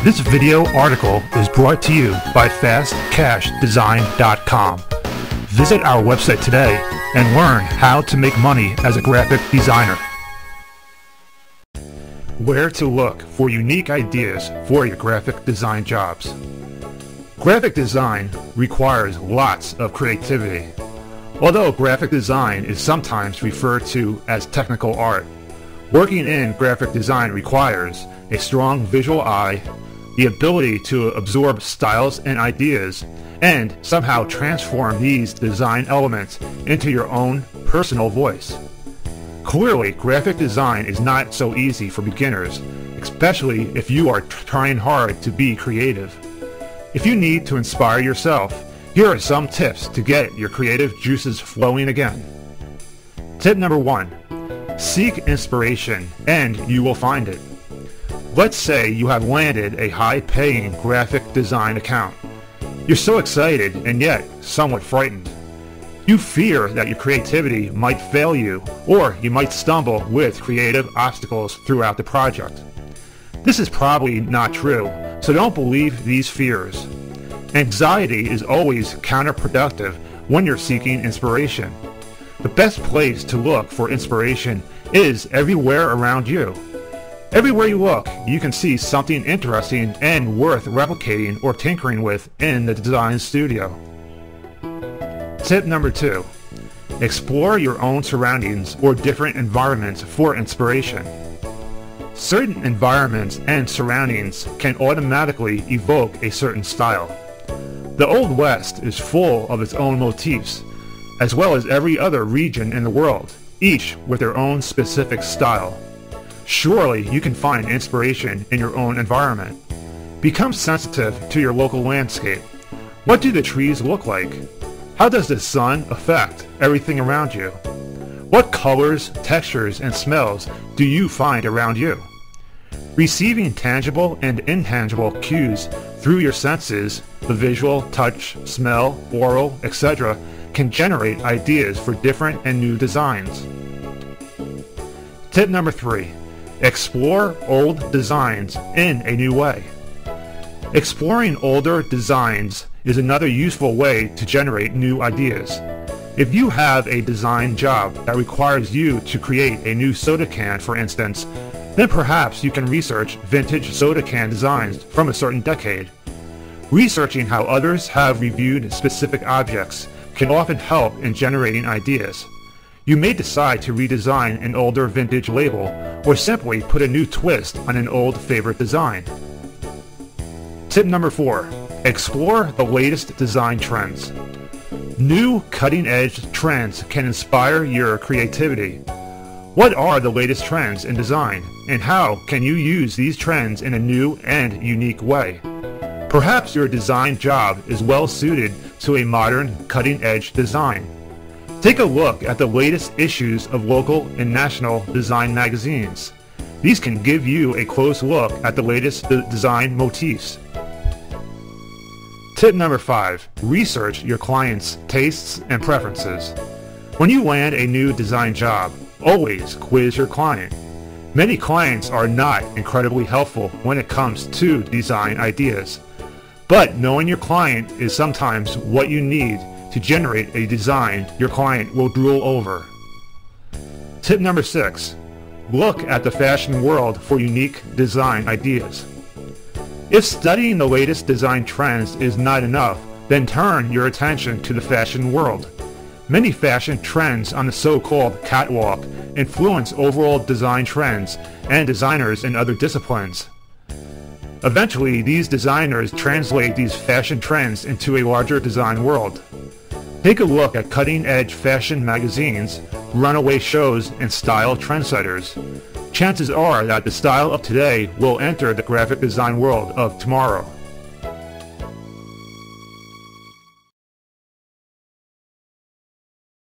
This video article is brought to you by FastCashDesign.com. Visit our website today and learn how to make money as a graphic designer. Where to look for unique ideas for your graphic design jobs. Graphic design requires lots of creativity. Although graphic design is sometimes referred to as technical art, working in graphic design requires a strong visual eye, the ability to absorb styles and ideas, and somehow transform these design elements into your own personal voice. Clearly, graphic design is not so easy for beginners, especially if you are trying hard to be creative. If you need to inspire yourself, here are some tips to get your creative juices flowing again. Tip number 1. Seek inspiration, and you will find it. Let's say you have landed a high-paying graphic design account. You're so excited and yet somewhat frightened. You fear that your creativity might fail you, or you might stumble with creative obstacles throughout the project. This is probably not true, so don't believe these fears. Anxiety is always counterproductive when you're seeking inspiration. The best place to look for inspiration is everywhere around you. Everywhere you look, you can see something interesting and worth replicating or tinkering with in the design studio. Tip number 2. Explore your own surroundings or different environments for inspiration. Certain environments and surroundings can automatically evoke a certain style. The Old West is full of its own motifs, as well as every other region in the world, each with their own specific style. Surely you can find inspiration in your own environment. Become sensitive to your local landscape. What do the trees look like? How does the sun affect everything around you? What colors, textures, and smells do you find around you? Receiving tangible and intangible cues through your senses, the visual, touch, smell, oral, etc., can generate ideas for different and new designs. Tip number 3. Explore old designs in a new way. Exploring older designs is another useful way to generate new ideas. If you have a design job that requires you to create a new soda can, for instance, then perhaps you can research vintage soda can designs from a certain decade. Researching how others have reviewed specific objects can often help in generating ideas. You may decide to redesign an older vintage label, or simply put a new twist on an old favorite design. Tip number 4. Explore the latest design trends. New cutting-edge trends can inspire your creativity. What are the latest trends in design, and how can you use these trends in a new and unique way? Perhaps your design job is well suited to a modern, cutting-edge design. Take a look at the latest issues of local and national design magazines. These can give you a close look at the latest design motifs. Tip number 5. Research your client's tastes and preferences. When you land a new design job, always quiz your client. Many clients are not incredibly helpful when it comes to design ideas, but knowing your client is sometimes what you need to generate a design your client will drool over. Tip number 6. Look at the fashion world for unique design ideas. If studying the latest design trends is not enough, then turn your attention to the fashion world. Many fashion trends on the so-called catwalk influence overall design trends and designers in other disciplines. Eventually, these designers translate these fashion trends into a larger design world. Take a look at cutting-edge fashion magazines, runaway shows, and style trendsetters. Chances are that the style of today will enter the graphic design world of tomorrow.